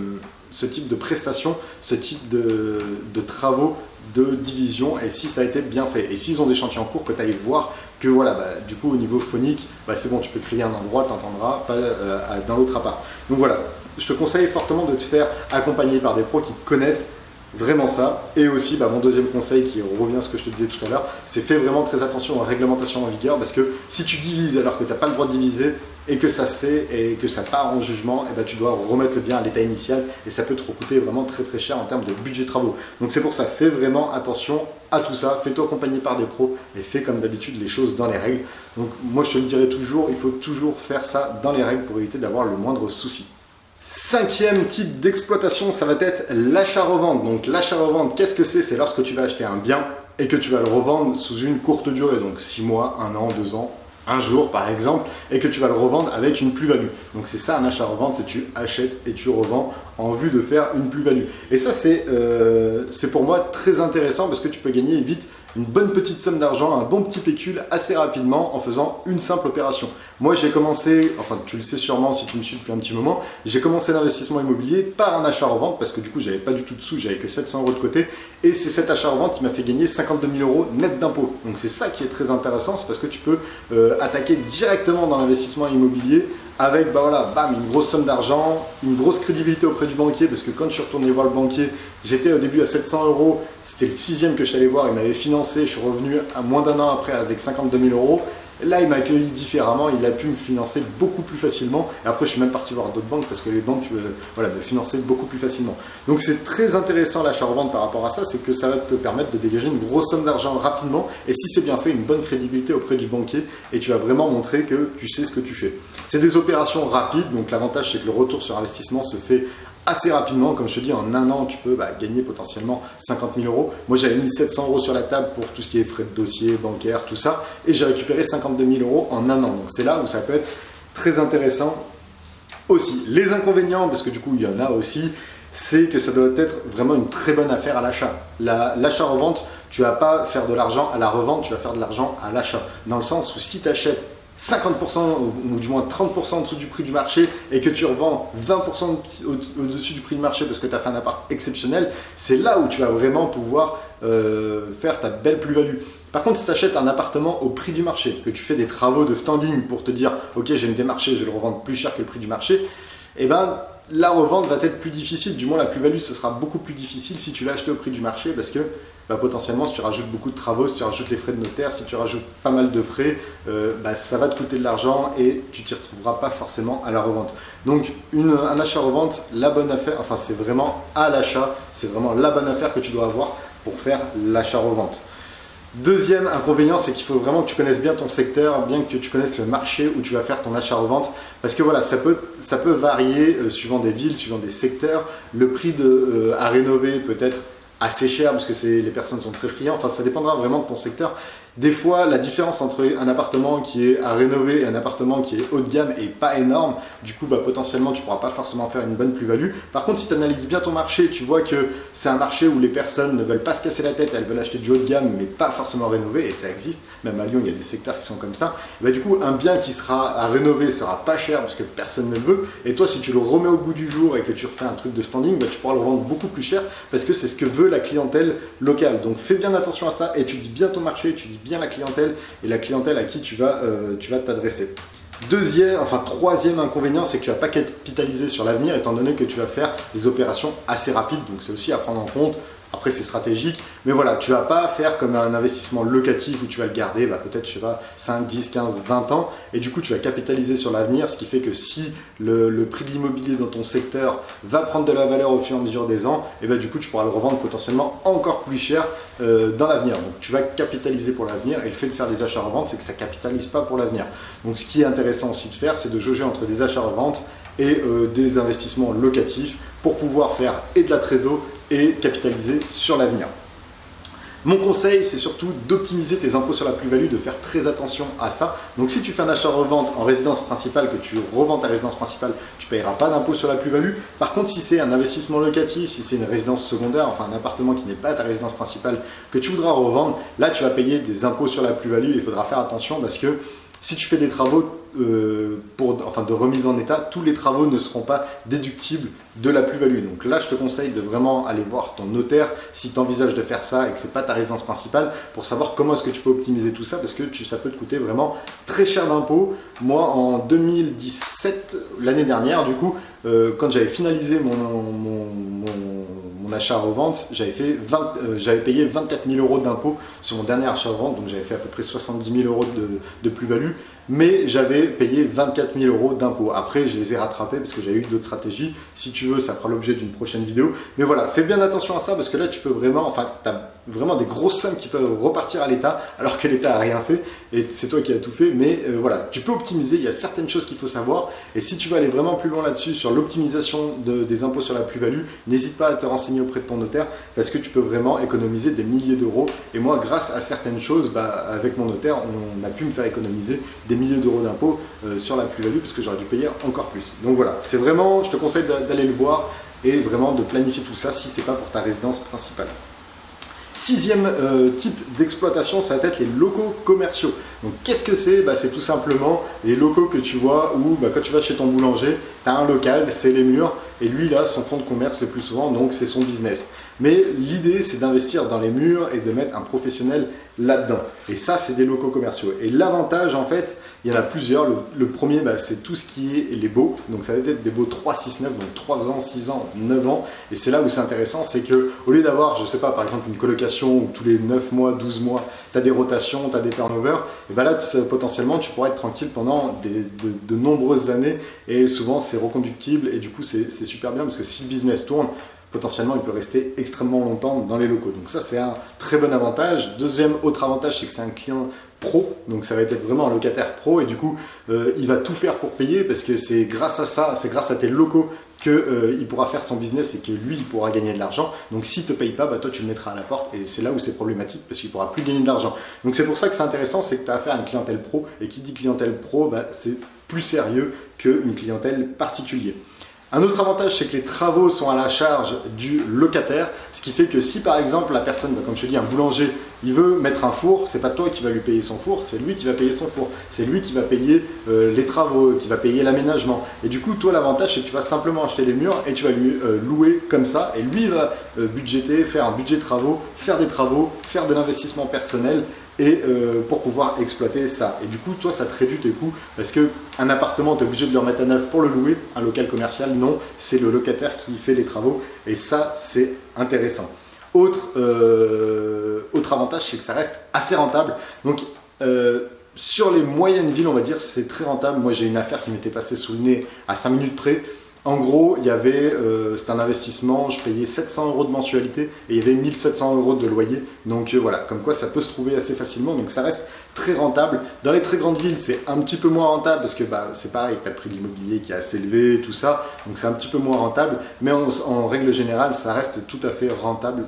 prestations, ce type de travaux de division et si ça a été bien fait. Et s'ils ont des chantiers en cours, que tu ailles voir que voilà, du coup au niveau phonique, c'est bon, tu peux crier un endroit, tu n'entendras pas dans l'autre appart. Donc voilà, je te conseille fortement de te faire accompagner par des pros qui connaissent vraiment ça. Et aussi, mon deuxième conseil qui revient à ce que je te disais tout à l'heure, c'est fais vraiment très attention aux réglementations en vigueur parce que si tu divises alors que tu n'as pas le droit de diviser et que ça part en jugement, tu dois remettre le bien à l'état initial et ça peut te coûter vraiment très très cher en termes de budget de travaux. Donc c'est pour ça, fais vraiment attention à tout ça, fais-toi accompagner par des pros et fais comme d'habitude les choses dans les règles. Donc moi je te le dirai toujours, il faut toujours faire ça dans les règles pour éviter d'avoir le moindre souci. Cinquième type d'exploitation, ça va être l'achat-revente. Donc l'achat-revente, qu'est-ce que c'est? C'est lorsque tu vas acheter un bien et que tu vas le revendre sous une courte durée, donc 6 mois, 1 an, 2 ans, un jour par exemple, et que tu vas le revendre avec une plus-value. Donc c'est ça un achat-revente, c'est tu achètes et tu revends en vue de faire une plus-value. Et ça, c'est pour moi très intéressant parce que tu peux gagner vite une bonne petite somme d'argent, un bon petit pécule assez rapidement en faisant une simple opération. Moi, j'ai commencé, enfin tu le sais sûrement si tu me suis depuis un petit moment, j'ai commencé l'investissement immobilier par un achat-revente parce que du coup, j'avais pas du tout de sous, j'avais que 700 € de côté et c'est cet achat-revente qui m'a fait gagner 52 000 € net d'impôts. Donc c'est ça qui est très intéressant, c'est parce que tu peux attaquer directement dans l'investissement immobilier avec voilà, bam, une grosse somme d'argent, une grosse crédibilité auprès du banquier, parce que quand je suis retourné voir le banquier, j'étais au début à 700 €, c'était le 6e que je suis allé voir, il m'avait financé, je suis revenu à moins d'un an après avec 52 000 €. Là, il m'a accueilli différemment, il a pu me financer beaucoup plus facilement. Et après, je suis même parti voir d'autres banques parce que les banques voilà, me finançaient beaucoup plus facilement. Donc, c'est très intéressant l'achat-revente par rapport à ça, c'est que ça va te permettre de dégager une grosse somme d'argent rapidement. Et si c'est bien fait, une bonne crédibilité auprès du banquier et tu vas vraiment montrer que tu sais ce que tu fais. C'est des opérations rapides, donc l'avantage, c'est que le retour sur investissement se fait assez rapidement. Comme je te dis, en un an, tu peux gagner potentiellement 50 000 €. Moi, j'avais mis 700 € sur la table pour tout ce qui est frais de dossier, bancaire, tout ça. Et j'ai récupéré 52 000 € en un an. Donc, c'est là où ça peut être très intéressant aussi. Les inconvénients, parce que du coup, il y en a aussi, c'est que ça doit être vraiment une très bonne affaire à l'achat. L'achat-revente, tu ne vas pas faire de l'argent à la revente, tu vas faire de l'argent à l'achat. Dans le sens où si tu achètes 50% ou du moins 30% en dessous du prix du marché et que tu revends 20% au-dessus du prix du marché parce que tu as fait un appart exceptionnel, c'est là où tu vas vraiment pouvoir faire ta belle plus-value. Par contre, si tu achètes un appartement au prix du marché, que tu fais des travaux de standing pour te dire « Ok, je vais me démarcher, je vais le revendre plus cher que le prix du marché », eh ben, la revente va être plus difficile, du moins la plus-value, ce sera beaucoup plus difficile si tu l'as acheté au prix du marché parce que potentiellement, si tu rajoutes beaucoup de travaux, si tu rajoutes les frais de notaire, si tu rajoutes pas mal de frais, ça va te coûter de l'argent et tu t'y retrouveras pas forcément à la revente. Donc, un achat-revente, la bonne affaire, enfin c'est vraiment à l'achat, c'est vraiment la bonne affaire que tu dois avoir pour faire l'achat-revente. Deuxième inconvénient, c'est qu'il faut vraiment que tu connaisses bien ton secteur, bien que tu connaisses le marché où tu vas faire ton achat-revente. Parce que voilà, ça peut varier suivant des villes, suivant des secteurs. Le prix à rénover peut être assez cher parce que les personnes sont très friandes. Enfin, ça dépendra vraiment de ton secteur. Des fois, la différence entre un appartement qui est à rénover et un appartement qui est haut de gamme est pas énorme. Du coup, potentiellement, tu ne pourras pas forcément faire une bonne plus-value. Par contre, si tu analyses bien ton marché, tu vois que c'est un marché où les personnes ne veulent pas se casser la tête, elles veulent acheter du haut de gamme, mais pas forcément rénover, et ça existe. Même à Lyon, il y a des secteurs qui sont comme ça. Du coup, un bien qui sera à rénover sera pas cher parce que personne ne le veut. Et toi, si tu le remets au goût du jour et que tu refais un truc de standing, tu pourras le vendre beaucoup plus cher parce que c'est ce que veut la clientèle locale. Donc, fais bien attention à ça, étudie bien ton marché, étudie bien la clientèle et la clientèle à qui tu vas t'adresser. Troisième inconvénient, c'est que tu ne vas pas capitaliser sur l'avenir étant donné que tu vas faire des opérations assez rapides. Donc c'est aussi à prendre en compte. Après, c'est stratégique, mais voilà, tu ne vas pas faire comme un investissement locatif où tu vas le garder peut-être, je sais pas, 5, 10, 15, 20 ans. Et du coup, tu vas capitaliser sur l'avenir, ce qui fait que si le prix de l'immobilier dans ton secteur va prendre de la valeur au fur et à mesure des ans, et du coup, tu pourras le revendre potentiellement encore plus cher dans l'avenir. Donc, tu vas capitaliser pour l'avenir. Et le fait de faire des achats-reventes, c'est que ça ne capitalise pas pour l'avenir. Donc, ce qui est intéressant aussi de faire, c'est de jauger entre des achats-reventes et des investissements locatifs pour pouvoir faire et de la trésor et capitaliser sur l'avenir. Mon conseil, c'est surtout d'optimiser tes impôts sur la plus-value, de faire très attention à ça. Donc si tu fais un achat-revente en résidence principale, que tu revends ta résidence principale, tu ne payeras pas d'impôt sur la plus-value. Par contre, si c'est un investissement locatif, si c'est une résidence secondaire, enfin un appartement qui n'est pas ta résidence principale, que tu voudras revendre, là tu vas payer des impôts sur la plus-value. Il faudra faire attention parce que si tu fais des travaux de remise en état, tous les travaux ne seront pas déductibles de la plus-value. Donc là, je te conseille de vraiment aller voir ton notaire si tu envisages de faire ça et que ce n'est pas ta résidence principale pour savoir comment est-ce que tu peux optimiser tout ça parce que ça peut te coûter vraiment très cher d'impôts. Moi, en 2017, l'année dernière, du coup, quand j'avais finalisé mon achat-revente, j'avais payé 24 000 € d'impôts sur mon dernier achat-revente, donc j'avais fait à peu près 70 000 € de plus-value, mais j'avais payé 24 000 € d'impôts. Après, je les ai rattrapés parce que j'avais eu d'autres stratégies. Si tu veux, ça fera l'objet d'une prochaine vidéo. Mais voilà, fais bien attention à ça parce que là, tu peux vraiment, tu as vraiment des grosses sommes qui peuvent repartir à l'État alors que l'État n'a rien fait et c'est toi qui as tout fait. Mais voilà, tu peux optimiser, il y a certaines choses qu'il faut savoir. Et si tu veux aller vraiment plus loin là-dessus, sur l'optimisation des impôts sur la plus-value, n'hésite pas à te renseigner auprès de ton notaire parce que tu peux vraiment économiser des milliers d'euros. Et moi, grâce à certaines choses, avec mon notaire, on a pu me faire économiser des milliers d'euros d'impôts sur la plus-value parce que j'aurais dû payer encore plus. Donc voilà, c'est vraiment, je te conseille d'aller le voir. et vraiment de planifier tout ça si ce n'est pas pour ta résidence principale. Sixième type d'exploitation, ça va être les locaux commerciaux. Donc qu'est-ce que c'est? C'est tout simplement les locaux que tu vois où quand tu vas chez ton boulanger, tu as un local, c'est les murs, et lui il a son fonds de commerce le plus souvent, donc c'est son business. Mais l'idée c'est d'investir dans les murs et de mettre un professionnel là-dedans. Et ça c'est des locaux commerciaux. Et l'avantage en fait, il y en a plusieurs. Le premier c'est tout ce qui est les baux. Donc ça va être des baux 3, 6, 9, donc 3 ans, 6 ans, 9 ans. Et c'est là où c'est intéressant, c'est que au lieu d'avoir, je sais pas, par exemple une colocation où tous les 9 mois, 12 mois, tu as des rotations, tu as des turnovers, et là potentiellement tu pourrais être tranquille pendant de nombreuses années, et souvent c'est reconductible, et du coup c'est super bien parce que si le business tourne, potentiellement il peut rester extrêmement longtemps dans les locaux. Donc ça c'est un très bon avantage. Deuxième autre avantage, c'est que c'est un client pro, donc ça va être vraiment un locataire pro, et du coup il va tout faire pour payer parce que c'est grâce à ça, c'est grâce à tes locaux qu'il pourra faire son business et que lui il pourra gagner de l'argent. Donc s'il ne te paye pas, toi tu le mettras à la porte, et c'est là où c'est problématique parce qu'il ne pourra plus gagner de l'argent. Donc c'est pour ça que c'est intéressant, c'est que tu as affaire à une clientèle pro, et qui dit clientèle pro, c'est plus sérieux qu'une clientèle particulière. Un autre avantage, c'est que les travaux sont à la charge du locataire, ce qui fait que si par exemple la personne, comme je te dis, un boulanger, il veut mettre un four, c'est pas toi qui vas lui payer son four, c'est lui qui va payer son four, c'est lui qui va payer les travaux, qui va payer l'aménagement. Et du coup, toi l'avantage, c'est que tu vas simplement acheter les murs et tu vas lui louer comme ça, et lui il va budgéter, faire un budget de travaux, faire des travaux, faire de l'investissement personnel, et pour pouvoir exploiter ça. Et du coup, toi, ça te réduit tes coûts, parce qu'un appartement, tu es obligé de le remettre à neuf pour le louer. Un local commercial, non, c'est le locataire qui fait les travaux, et ça, c'est intéressant. Autre avantage, c'est que ça reste assez rentable. Donc, sur les moyennes villes, on va dire, c'est très rentable. Moi, j'ai une affaire qui m'était passée sous le nez à 5 minutes près. En gros, il y avait, c'était un investissement, je payais 700 € de mensualité et il y avait 1700 € de loyer. Donc voilà, comme quoi ça peut se trouver assez facilement, donc ça reste très rentable. Dans les très grandes villes, c'est un petit peu moins rentable parce que c'est pareil, tu as le prix de l'immobilier qui est assez élevé, tout ça, donc c'est un petit peu moins rentable. Mais en règle générale, ça reste tout à fait rentable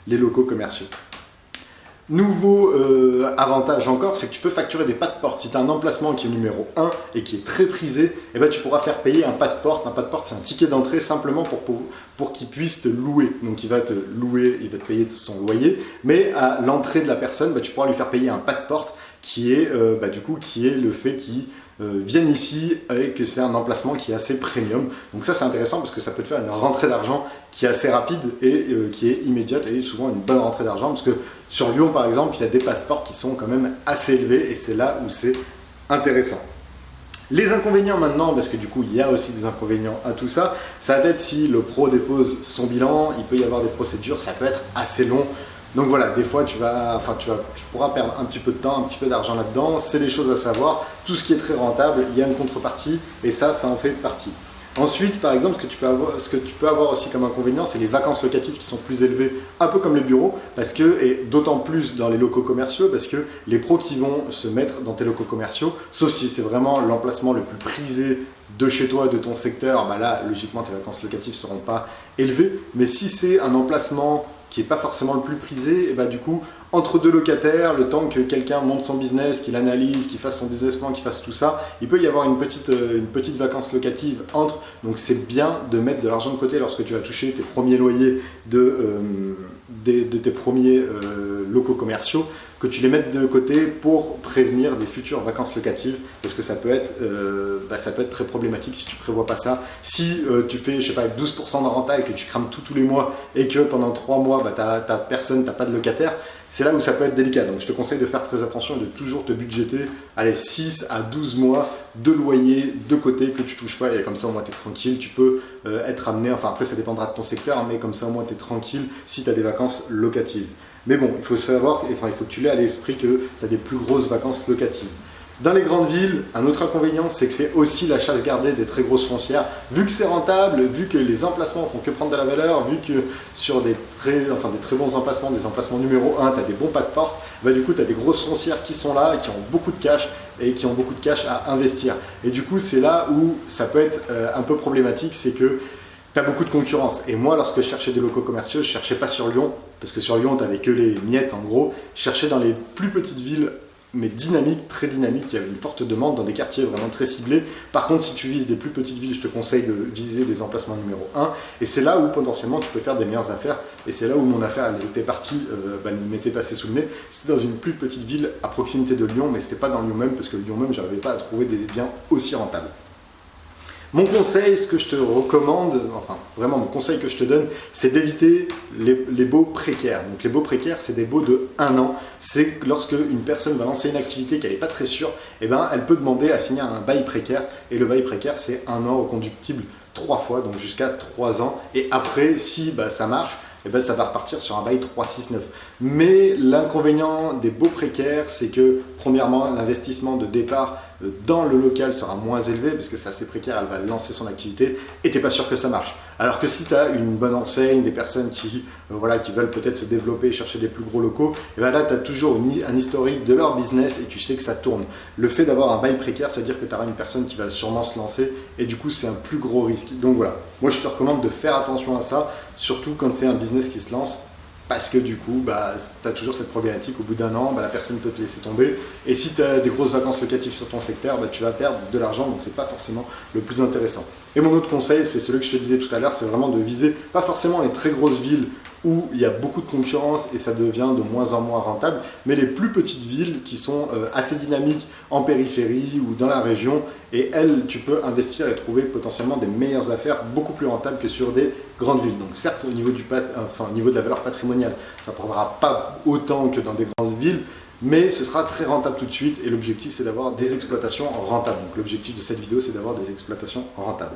les locaux commerciaux. Nouveau avantage encore, c'est que tu peux facturer des pas de porte. Si tu as un emplacement qui est numéro 1 et qui est très prisé, tu pourras faire payer un pas de porte. Un pas de porte, c'est un ticket d'entrée simplement pour qu'il puisse te louer. Donc il va te louer, il va te payer son loyer, mais à l'entrée de la personne, tu pourras lui faire payer un pas de porte qui est le fait qu'il viennent ici et que c'est un emplacement qui est assez premium. Donc ça c'est intéressant parce que ça peut te faire une rentrée d'argent qui est assez rapide et qui est immédiate, et souvent une bonne rentrée d'argent, parce que sur Lyon par exemple, il y a des pas de porte qui sont quand même assez élevés, et c'est là où c'est intéressant. Les inconvénients maintenant, parce que du coup il y a aussi des inconvénients à tout ça, ça va être si le pro dépose son bilan, il peut y avoir des procédures, ça peut être assez long. Donc voilà, des fois tu pourras perdre un petit peu de temps, un petit peu d'argent là-dedans. C'est des choses à savoir. Tout ce qui est très rentable, il y a une contrepartie, et ça en fait partie. Ensuite, par exemple, ce que tu peux avoir aussi comme inconvénient, c'est les vacances locatives qui sont plus élevées, un peu comme les bureaux, et d'autant plus dans les locaux commerciaux, parce que les pros qui vont se mettre dans tes locaux commerciaux, sauf si c'est vraiment l'emplacement le plus prisé de chez toi, de ton secteur, là, logiquement, tes vacances locatives ne seront pas élevées. Mais si c'est un emplacement qui n'est pas forcément le plus prisé, et du coup, entre deux locataires, le temps que quelqu'un monte son business, qu'il analyse, qu'il fasse son business plan, qu'il fasse tout ça, il peut y avoir une petite vacance locative entre. Donc c'est bien de mettre de l'argent de côté lorsque tu vas toucher tes premiers loyers de tes premiers locaux commerciaux, que tu les mettes de côté pour prévenir des futures vacances locatives, parce que ça peut être très problématique si tu prévois pas ça. Si tu fais, je sais pas, 12% de renta et que tu crames tous les mois, et que pendant 3 mois, t'as personne, t'as pas de locataire, c'est là où ça peut être délicat. Donc je te conseille de faire très attention et de toujours te budgéter 6 à 12 mois de loyer de côté que tu touches pas, et comme ça au moins tu es tranquille. Tu peux être amené, après ça dépendra de ton secteur, mais comme ça au moins tu es tranquille si tu as des vacances locatives. Mais bon, il faut savoir, il faut que tu l'aies à l'esprit que tu as des plus grosses vacances locatives. Dans les grandes villes, un autre inconvénient, c'est que c'est aussi la chasse gardée des très grosses foncières. Vu que c'est rentable, vu que les emplacements font que prendre de la valeur, vu que sur des très bons emplacements, des emplacements numéro 1, tu as des bons pas de porte, du coup tu as des grosses foncières qui sont là, qui ont beaucoup de cash, et qui ont beaucoup de cash à investir. Et du coup, c'est là où ça peut être un peu problématique, c'est que tu as beaucoup de concurrence. Et moi, lorsque je cherchais des locaux commerciaux, je ne cherchais pas sur Lyon, parce que sur Lyon, tu n'avais que les miettes en gros. Je cherchais dans les plus petites villes mais dynamique, très dynamique, il y avait une forte demande dans des quartiers vraiment très ciblés. Par contre, si tu vises des plus petites villes, je te conseille de viser des emplacements numéro 1, et c'est là où potentiellement tu peux faire des meilleures affaires, et c'est là où mon affaire, elle était partie, m'était passée sous le nez. C'était dans une plus petite ville à proximité de Lyon, mais c'était pas dans Lyon même, parce que Lyon même, j'arrivais pas à trouver des biens aussi rentables. Mon conseil, ce que je te recommande, enfin vraiment mon conseil que je te donne, c'est d'éviter les baux précaires. Donc les baux précaires, c'est des baux de 1 an. C'est lorsque une personne va lancer une activité qu'elle n'est pas très sûre, eh ben, elle peut demander à signer un bail précaire. Et le bail précaire, c'est 1 an reconductible 3 fois, donc jusqu'à 3 ans. Et après, si ça marche, eh ben, ça va repartir sur un bail 3-6-9. Mais l'inconvénient des baux précaires, c'est que premièrement, l'investissement de départ dans le local sera moins élevé parce que c'est assez précaire, elle va lancer son activité et tu n'es pas sûr que ça marche. Alors que si tu as une bonne enseigne, des personnes qui veulent peut-être se développer et chercher des plus gros locaux, et ben là tu as toujours un historique de leur business et tu sais que ça tourne. Le fait d'avoir un bail précaire, ça veut dire que tu auras une personne qui va sûrement se lancer et du coup c'est un plus gros risque. Donc voilà, moi je te recommande de faire attention à ça, surtout quand c'est un business qui se lance. Parce que du coup, tu as toujours cette problématique, au bout d'1 an, la personne peut te laisser tomber. Et si tu as des grosses vacances locatives sur ton secteur, tu vas perdre de l'argent, donc c'est pas forcément le plus intéressant. Et mon autre conseil, c'est celui que je te disais tout à l'heure, c'est vraiment de viser pas forcément les très grosses villes où il y a beaucoup de concurrence et ça devient de moins en moins rentable, mais les plus petites villes qui sont assez dynamiques en périphérie ou dans la région, et elles, tu peux investir et trouver potentiellement des meilleures affaires beaucoup plus rentables que sur des grandes villes. Donc certes, au niveau de la valeur patrimoniale, ça ne prendra pas autant que dans des grandes villes, mais ce sera très rentable tout de suite et l'objectif c'est d'avoir des exploitations rentables. Donc l'objectif de cette vidéo c'est d'avoir des exploitations rentables.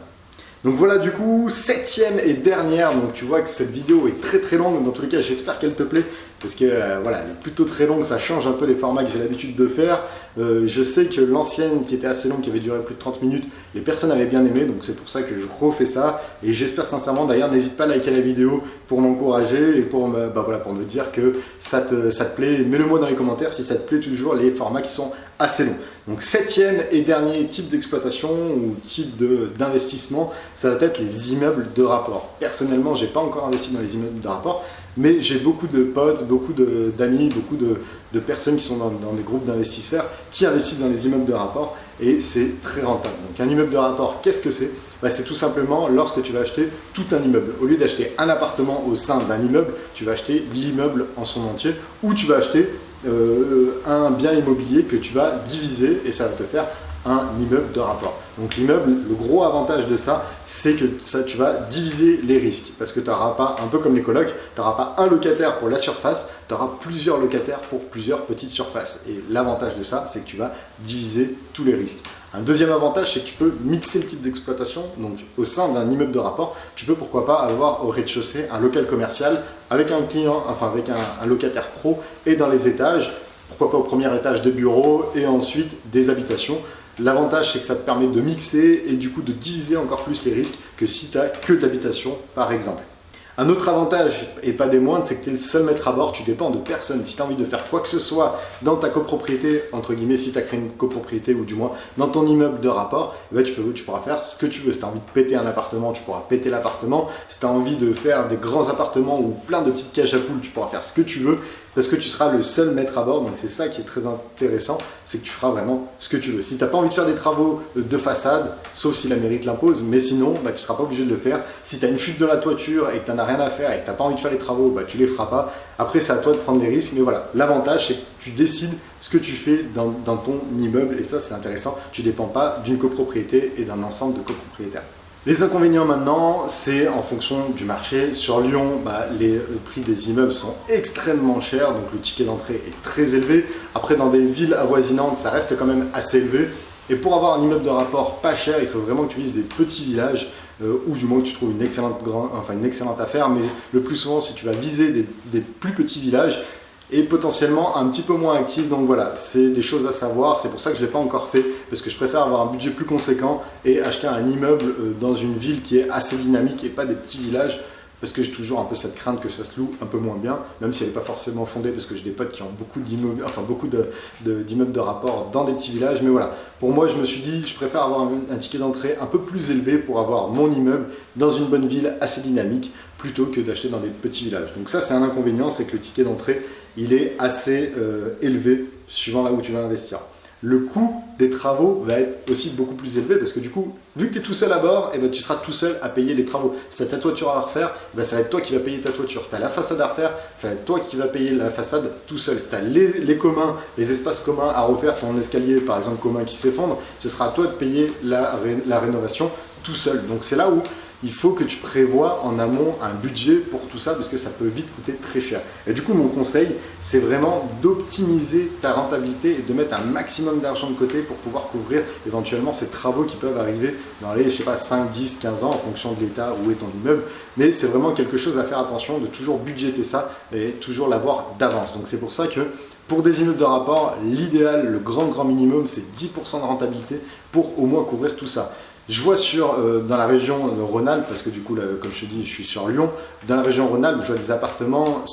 Donc voilà du coup, 7e et dernière, donc tu vois que cette vidéo est très très longue, dans tous les cas j'espère qu'elle te plaît, parce que voilà, elle est plutôt très longue, ça change un peu des formats que j'ai l'habitude de faire. Je sais que l'ancienne qui était assez longue, qui avait duré plus de 30 minutes, les personnes avaient bien aimé, donc c'est pour ça que je refais ça, et j'espère sincèrement, d'ailleurs n'hésite pas à liker la vidéo pour m'encourager et pour me dire que ça te plaît, mets-le moi dans les commentaires si ça te plaît toujours les formats qui sont assez longs. Donc 7e et dernier type d'exploitation ou type d'investissement, ça va être les immeubles de rapport. Personnellement, j'ai pas encore investi dans les immeubles de rapport, mais j'ai beaucoup de potes, beaucoup d'amis, beaucoup de personnes qui sont dans des groupes d'investisseurs qui investissent dans les immeubles de rapport et c'est très rentable. Donc un immeuble de rapport, qu'est-ce que c'est ? C'est tout simplement lorsque tu vas acheter tout un immeuble. Au lieu d'acheter un appartement au sein d'un immeuble, tu vas acheter l'immeuble en son entier ou tu vas acheter un bien immobilier que tu vas diviser et ça va te faire un immeuble de rapport. Donc l'immeuble, le gros avantage de ça, c'est que tu vas diviser les risques parce que tu n'auras pas, un peu comme les colocs, tu n'auras pas un locataire pour la surface, tu auras plusieurs locataires pour plusieurs petites surfaces. Et l'avantage de ça, c'est que tu vas diviser tous les risques. Un deuxième avantage, c'est que tu peux mixer le type d'exploitation. Donc au sein d'un immeuble de rapport, tu peux pourquoi pas avoir au rez-de-chaussée un local commercial avec un client, avec un locataire pro et dans les étages, pourquoi pas au premier étage de bureaux et ensuite des habitations. L'avantage, c'est que ça te permet de mixer et du coup de diviser encore plus les risques que si tu n'as que de l'habitation, par exemple. Un autre avantage, et pas des moindres, c'est que tu es le seul maître à bord, tu dépends de personne. Si tu as envie de faire quoi que ce soit dans ta copropriété, entre guillemets, si tu as créé une copropriété ou du moins dans ton immeuble de rapport, tu pourras faire ce que tu veux. Si tu as envie de péter un appartement, tu pourras péter l'appartement. Si tu as envie de faire des grands appartements ou plein de petites cages à poules, tu pourras faire ce que tu veux parce que tu seras le seul maître à bord. Donc c'est ça qui est très intéressant, c'est que tu feras vraiment ce que tu veux. Si tu n'as pas envie de faire des travaux de façade, sauf si la mairie te l'impose, mais sinon, tu ne seras pas obligé de le faire. Si tu as une fuite dans la toiture et que tu n'en as rien à faire et que tu n'as pas envie de faire les travaux, tu les feras pas. Après, c'est à toi de prendre les risques, mais voilà, l'avantage, c'est que tu décides ce que tu fais dans ton immeuble et ça, c'est intéressant. Tu ne dépends pas d'une copropriété et d'un ensemble de copropriétaires. Les inconvénients maintenant, c'est en fonction du marché. Sur Lyon, les prix des immeubles sont extrêmement chers, donc le ticket d'entrée est très élevé. Après, dans des villes avoisinantes, ça reste quand même assez élevé. Et pour avoir un immeuble de rapport pas cher, il faut vraiment que tu vises des petits villages ou du moins que tu trouves une excellente affaire. Mais le plus souvent, si tu vas viser des plus petits villages, et potentiellement un petit peu moins actif. Donc voilà, c'est des choses à savoir. C'est pour ça que je ne l'ai pas encore fait, parce que je préfère avoir un budget plus conséquent et acheter un immeuble dans une ville qui est assez dynamique et pas des petits villages parce que j'ai toujours un peu cette crainte que ça se loue un peu moins bien, même si elle n'est pas forcément fondée, parce que j'ai des potes qui ont beaucoup d'immeubles, enfin beaucoup d'immeubles de rapport dans des petits villages. Mais voilà, pour moi, je me suis dit, je préfère avoir un ticket d'entrée un peu plus élevé pour avoir mon immeuble dans une bonne ville assez dynamique, plutôt que d'acheter dans des petits villages. Donc ça, c'est un inconvénient, c'est que le ticket d'entrée, il est assez élevé suivant là où tu vas investir. Le coût des travaux va être aussi beaucoup plus élevé parce que du coup, vu que tu es tout seul à bord, et ben, tu seras tout seul à payer les travaux. Si tu as ta toiture à refaire, ben, ça va être toi qui vas payer ta toiture. Si tu as la façade à refaire, ça va être toi qui vas payer la façade tout seul. Si tu as les communs, les espaces communs à refaire, ton escalier par exemple commun qui s'effondre, ce sera à toi de payer la rénovation tout seul. Donc c'est là où il faut que tu prévois en amont un budget pour tout ça parce que ça peut vite coûter très cher. Et du coup, mon conseil, c'est vraiment d'optimiser ta rentabilité et de mettre un maximum d'argent de côté pour pouvoir couvrir éventuellement ces travaux qui peuvent arriver dans les, je sais pas, 5, 10, 15 ans en fonction de l'état où est ton immeuble. Mais c'est vraiment quelque chose à faire attention, de toujours budgéter ça et toujours l'avoir d'avance. Donc c'est pour ça que pour des immeubles de rapport, l'idéal, le grand minimum, c'est 10% de rentabilité pour au moins couvrir tout ça. Je vois dans la région de Rhône-Alpes, parce que du coup, là, comme je te dis, je suis sur Lyon, dans la région Rhône-Alpes, je vois des appartements,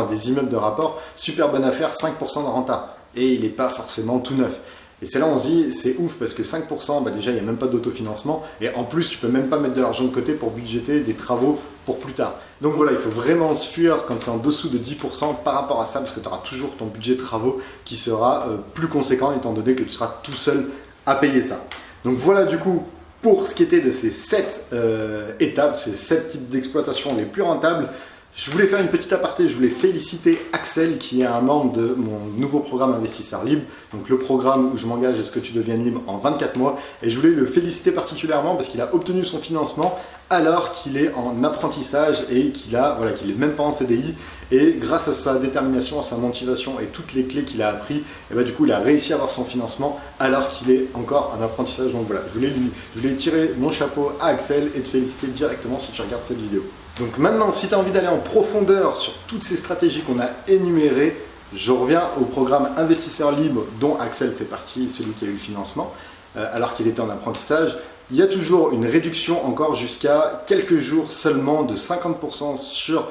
des immeubles de rapport, super bonne affaire, 5% de renta. Et il n'est pas forcément tout neuf. Et c'est là où on se dit, c'est ouf, parce que 5%, bah déjà, il n'y a même pas d'autofinancement. Et en plus, tu peux même pas mettre de l'argent de côté pour budgéter des travaux pour plus tard. Donc voilà, il faut vraiment se fuir quand c'est en dessous de 10% par rapport à ça, parce que tu auras toujours ton budget de travaux qui sera plus conséquent, étant donné que tu seras tout seul à payer ça. Donc voilà, du coup, pour ce qui était de ces 7 étapes, ces 7 types d'exploitation les plus rentables, je voulais faire une petite aparté, je voulais féliciter Axel qui est un membre de mon nouveau programme Investisseur Libre, donc le programme où je m'engage à ce que tu deviennes libre en 24 mois. Et je voulais le féliciter particulièrement parce qu'il a obtenu son financement alors qu'il est en apprentissage et qu'il est même pas en CDI. Et grâce à sa détermination, à sa motivation et toutes les clés qu'il a appris, et bah, du coup il a réussi à avoir son financement alors qu'il est encore en apprentissage. Donc voilà, je voulais tirer mon chapeau à Axel et te féliciter directement si tu regardes cette vidéo. Donc maintenant, si tu as envie d'aller en profondeur sur toutes ces stratégies qu'on a énumérées, je reviens au programme Investisseur Libre dont Axel fait partie, celui qui a eu le financement, alors qu'il était en apprentissage. Il y a toujours une réduction encore jusqu'à quelques jours seulement de 50% sur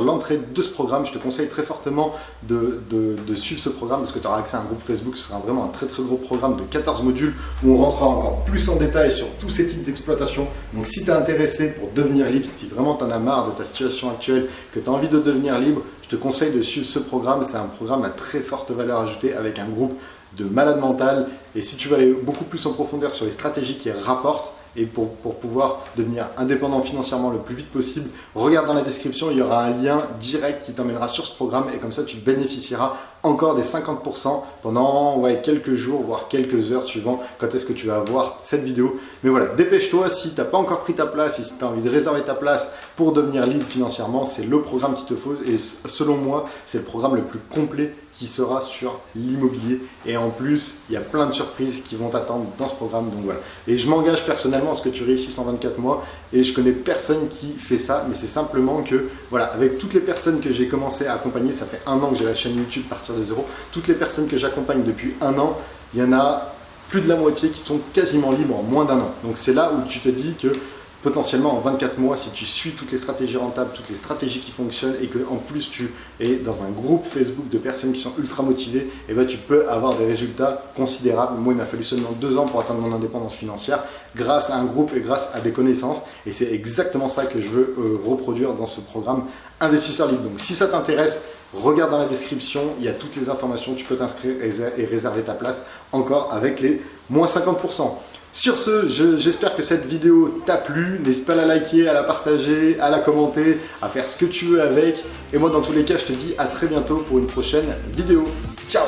l'entrée de ce programme. Je te conseille très fortement de suivre ce programme parce que tu auras accès à un groupe Facebook. Ce sera vraiment un très gros programme de 14 modules où on rentrera encore plus en détail sur tous ces types d'exploitation. Donc si tu es intéressé pour devenir libre, si vraiment tu en as marre de ta situation actuelle, que tu as envie de devenir libre, je te conseille de suivre ce programme. C'est un programme à très forte valeur ajoutée avec un groupe de malade mental. Et si tu veux aller beaucoup plus en profondeur sur les stratégies qui rapportent et pour pouvoir devenir indépendant financièrement le plus vite possible, regarde dans la description, il y aura un lien direct qui t'emmènera sur ce programme et comme ça tu bénéficieras encore des 50% pendant quelques jours, voire quelques heures suivant quand est-ce que tu vas voir cette vidéo. Mais voilà, dépêche-toi, si tu n'as pas encore pris ta place, si tu as envie de réserver ta place pour devenir libre financièrement, c'est le programme qu'il te faut et selon moi, c'est le programme le plus complet qui sera sur l'immobilier. Et en plus, il y a plein de surprises qui vont t'attendre dans ce programme. Donc voilà. Et je m'engage personnellement à ce que tu réussisses en 24 mois et je connais personne qui fait ça, mais c'est simplement que, voilà, avec toutes les personnes que j'ai commencé à accompagner, ça fait 1 an que j'ai la chaîne YouTube Partir de zéro, toutes les personnes que j'accompagne depuis 1 an, il y en a plus de la moitié qui sont quasiment libres en moins d'1 an. Donc c'est là où tu te dis que potentiellement en 24 mois, si tu suis toutes les stratégies rentables, toutes les stratégies qui fonctionnent et que en plus tu es dans un groupe Facebook de personnes qui sont ultra motivées, et ben tu peux avoir des résultats considérables. Moi, il m'a fallu seulement 2 ans pour atteindre mon indépendance financière grâce à un groupe et grâce à des connaissances. Et c'est exactement ça que je veux reproduire dans ce programme Investisseur Libre. Donc si ça t'intéresse, regarde dans la description, il y a toutes les informations, tu peux t'inscrire et réserver ta place encore avec les moins 50%. Sur ce, j'espère que cette vidéo t'a plu. N'hésite pas à la liker, à la partager, à la commenter, à faire ce que tu veux avec. Et moi, dans tous les cas, je te dis à très bientôt pour une prochaine vidéo. Ciao!